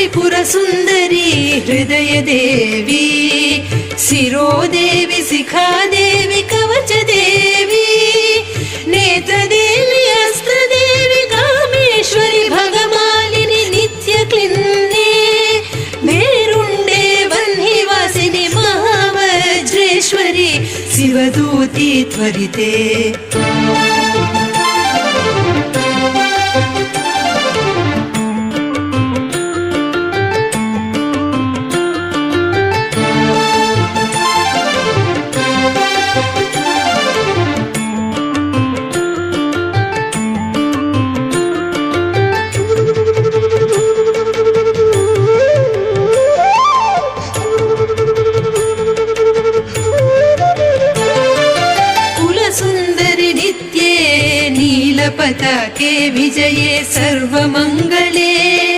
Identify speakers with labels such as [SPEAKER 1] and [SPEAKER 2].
[SPEAKER 1] त्रिपुरसुन्दरी हृदयदेवी शिरोदेवी शिखादेवी कवचदेवी नेत्रदेवी अस्त्रदेवी कामेश्वरी भगमालिनी नित्यक्लिन्ने मेरुण्डे वह्निवासिनी महावज्रेश्वरी शिवदूती त्वरिते पताके विजये सर्वमङ्गलमाङ्गल्ये